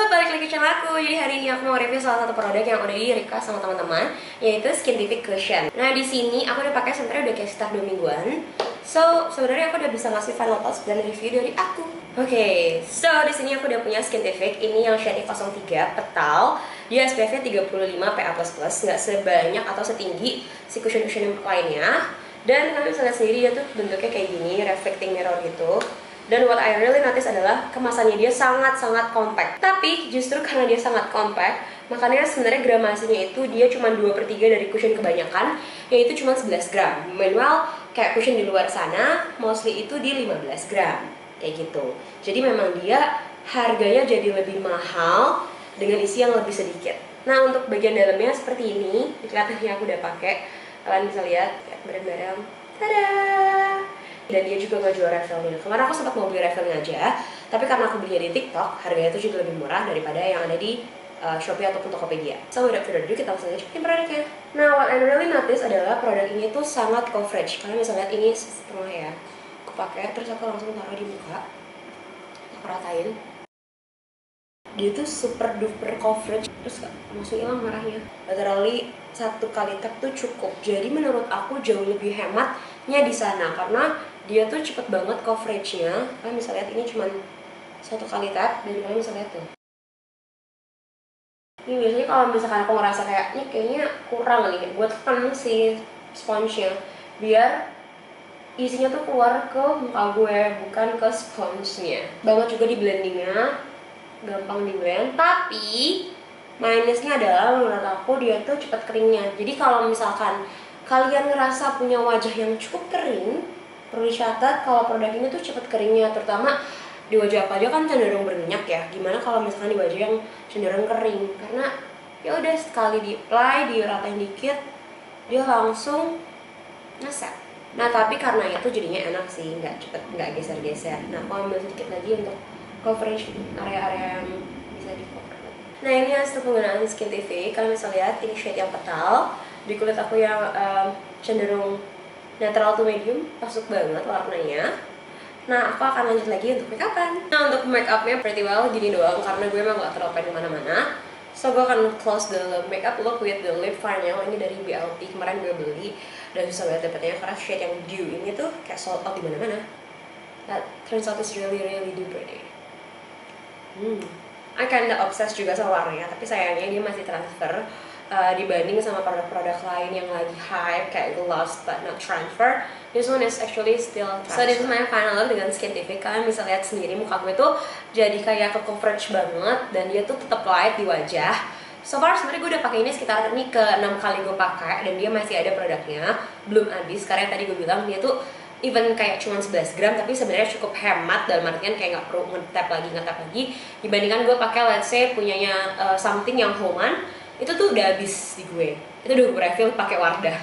balik lagi ke channel aku. Jadi hari ini aku mau review salah satu produk yang udah di request sama teman-teman, yaitu Skintific Cushion. Nah di sini aku udah pakai sebenarnya udah kayak sekitar 2 mingguan. So sebenarnya aku udah bisa ngasih final thoughts dan review dari aku. Oke, so di sini aku udah punya Skintific ini yang shade 03 petal. Dia SPF-nya 35 PA++, nggak sebanyak atau setinggi si cushion-cushion lainnya. Dan kalian bisa lihat sendiri dia tuh bentuknya kayak gini, reflecting mirror gitu. Dan what I really notice adalah kemasannya dia sangat-sangat compact. Tapi justru karena dia sangat compact, makanya sebenarnya gramasinya itu dia cuma 2/3 dari cushion kebanyakan, yaitu cuma 11 gram. Meanwhile, kayak cushion di luar sana, mostly itu di 15 gram. Kayak gitu. Jadi memang dia harganya jadi lebih mahal dengan isi yang lebih sedikit. Nah untuk bagian dalamnya seperti ini, kelihatannya aku udah pakai. Kalian bisa lihat bareng-bareng. Tada! Dan dia juga nggak jual refillnya. Kemarin aku sempat mau beli refillnya aja, tapi karena aku belinya di TikTok, harganya itu juga lebih murah daripada yang ada di Shopee ataupun Tokopedia. So without further ado, kita langsung aja cekin produknya. Nah, what I really notice adalah produk ini tuh sangat coverage. Kalian bisa lihat ini setengah ya. Aku pakai, terus aku langsung taruh di muka. Aku ratain. Dia tuh super duper coverage, terus gak langsung hilang merahnya. Literally 1 kali tap tuh cukup. Jadi menurut aku jauh lebih hematnya di sana karena dia tuh cepet banget coveragenya. Kalian bisa lihat ini cuma 1 kali tap dan kalian bisa lihat tuh. Ini biasanya kalau misalkan aku ngerasa kayak ini kayaknya kurang nih, gue tekan si sponge-nya biar isinya tuh keluar ke muka gue, bukan ke sponge-nya. Banget juga di blendingnya, gampang di blend, tapi minusnya adalah menurut aku dia tuh cepat keringnya. Jadi kalau misalkan kalian ngerasa punya wajah yang cukup kering, perlu dicatat kalau produk ini tuh cepat keringnya, terutama di wajah apa aja kan cenderung berminyak ya. Gimana kalau misalkan di wajah yang cenderung kering? Karena ya udah sekali di apply, diratain dikit, dia langsung ngeset. Nah tapi karena itu jadinya enak sih, nggak cepet, nggak geser-geser. Nah aku ambil sedikit lagi untuk coverage area-area yang bisa di cover. Nah ini hasil penggunaan Skintific. Kalian bisa lihat ini shade yang petal. Di kulit aku yang cenderung netral to medium, masuk banget warnanya. Nah aku akan lanjut lagi untuk make upan. Nah untuk make upnya pretty well gini doang, karena gue emang gak terlalu pengen kemana-mana. So gue akan close the makeup look with the lip vinyl. Ini dari BLT, kemarin gue beli dan susah banget dapetnya karena shade yang dew ini tuh kayak sold out di mana-mana. That turns out is really do pretty. I kinda obsessed juga sama warnanya, tapi sayangnya dia masih transfer dibanding sama produk-produk lain yang lagi hype kayak gloss but not transfer. This one is actually still transfer. So this is my final look dengan Skintific. Kalian bisa lihat sendiri muka gue tuh jadi kayak ke coverage banget dan dia tuh tetap light di wajah. So far sebenarnya gue udah pakai ini sekitar ini ke 6 kali gue pakai dan dia masih ada produknya, belum habis. Karena tadi gue bilang dia tuh even kayak cuma 11 gram tapi sebenarnya cukup hemat dalam artian kayak nggak perlu ngetap lagi dibandingkan gue pakai let's say punyanya something yang Homan itu tuh udah habis di gue. Itu udah gue refill pakai Wardah.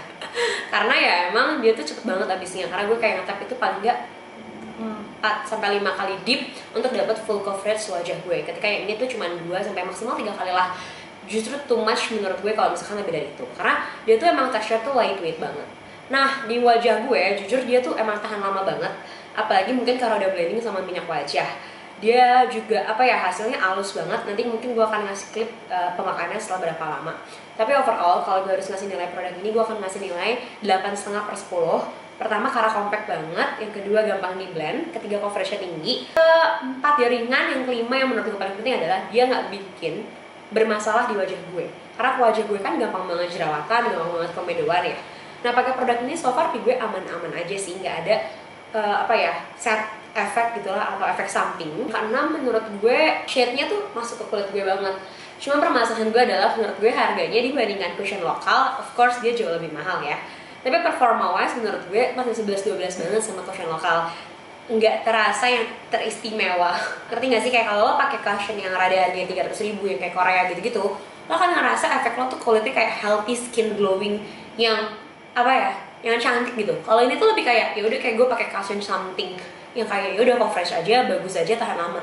Karena ya emang dia tuh cepet banget habisnya karena gue kayak ngetap itu paling nggak 4-5 kali deep untuk dapat full coverage wajah gue. Ketika yang ini tuh cuma 2 sampai maksimal 3 kali lah. Justru too much menurut gue kalau misalkan lebih dari itu. Karena dia tuh emang texture tuh lightweight banget. Nah di wajah gue jujur dia tuh emang tahan lama banget, apalagi mungkin karena udah blending sama minyak wajah. Dia juga apa ya hasilnya halus banget. Nanti mungkin gue akan ngasih klip pemakaiannya setelah berapa lama. Tapi overall kalau gue harus ngasih nilai produk ini, gue akan ngasih nilai 8,5/10. Pertama karena compact banget, yang kedua gampang di blend, ketiga coveragenya tinggi, keempat dia ringan, yang kelima yang menurut gue paling penting adalah dia nggak bikin bermasalah di wajah gue. Karena wajah gue kan gampang banget jerawatan, gampang banget komedoan ya. Nah pakai produk ini so far di gue aman-aman aja sih, nggak ada apa ya set efek gitulah atau efek samping. Karena menurut gue shade-nya tuh masuk ke kulit gue banget. Cuma permasalahan gue adalah menurut gue harganya dibandingkan cushion lokal, of course dia jauh lebih mahal ya. Tapi performa wise menurut gue masih 11-12 banget sama cushion lokal. Nggak terasa yang teristimewa. Ngerti nggak sih kayak kalau lo pakai cushion yang rada harganya 300.000 yang kayak Korea gitu-gitu, lo kan ngerasa efek lo tuh kulitnya kayak healthy skin glowing yang apa ya, yang cantik gitu. Kalau ini tuh lebih kayak ya udah kayak gue pakai cushion something yang kayak ya udah coverage aja, bagus aja, tahan lama.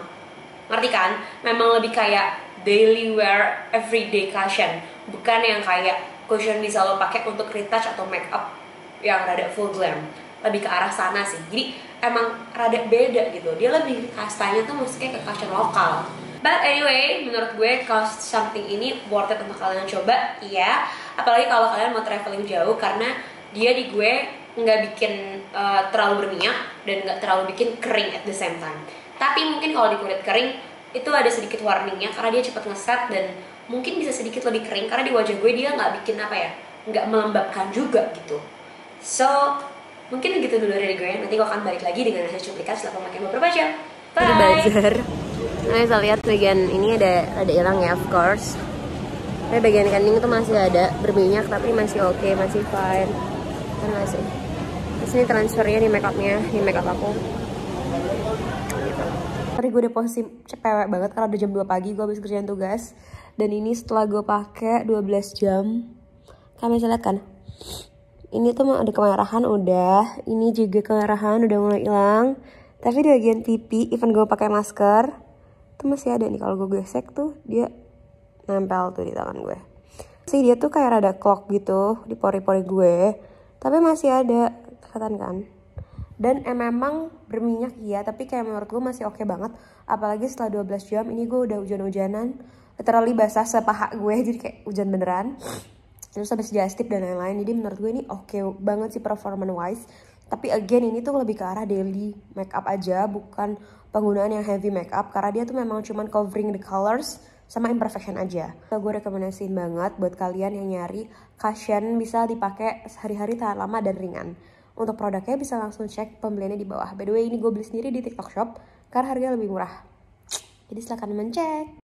Ngerti kan? Memang lebih kayak daily wear everyday cushion, bukan yang kayak cushion bisa lo pakai untuk retouch atau make up yang rada full glam. Lebih ke arah sana sih. Jadi emang rada beda gitu. Dia lebih kastanya tuh maksudnya ke cushion lokal. But anyway, menurut gue cost something ini worth it untuk kalian coba, iya. Apalagi kalau kalian mau traveling jauh, karena dia di gue nggak bikin terlalu berminyak dan nggak terlalu bikin kering at the same time. Tapi mungkin kalau di kulit kering itu ada sedikit warningnya karena dia cepat ngeset dan mungkin bisa sedikit lebih kering karena di wajah gue dia nggak bikin apa ya, nggak melembabkan juga gitu. So mungkin gitu dulu dari gue. Nanti gue akan balik lagi dengan hasil cuplikan setelah memakai beberapa jam. Bye. Di bazar. Nah, bisa lihat bagian ini ada hilang ya, of course. Tapi bagian kening tuh masih ada berminyak tapi masih oke, masih fine. Kan masih. Terus ini transfernya di makeupnya, di makeup aku. Gitu. Tadi gue udah posisi cepewek banget karena udah jam 2 pagi gue habis kerjaan tugas. Dan ini setelah gue pakai 12 jam. Kalian bisa lihat kan? Ini tuh ada kemerahan udah, ini juga kemerahan udah mulai hilang. Tapi di bagian pipi, even gue pakai masker, tuh masih ada nih. Kalau gue gesek tuh dia nempel tuh di tangan gue. Sih dia tuh kayak rada clog gitu di pori-pori gue, tapi masih ada, kelihatan kan? Dan memang berminyak ya, tapi kayak menurut gue masih oke banget. Apalagi setelah 12 jam, ini gue udah hujan-hujanan, literally basah sepaha gue, jadi kayak hujan beneran. Terus habis just tip dan lain-lain. Jadi menurut gue ini oke banget sih performance wise. Tapi again ini tuh lebih ke arah daily makeup aja, bukan penggunaan yang heavy makeup karena dia tuh memang cuman covering the colors sama imperfection aja. So, gue rekomendasiin banget buat kalian yang nyari cushion bisa dipakai sehari-hari tahan lama dan ringan. Untuk produknya bisa langsung cek pembeliannya di bawah. By the way ini gue beli sendiri di TikTok Shop karena harganya lebih murah. Jadi silahkan mencek.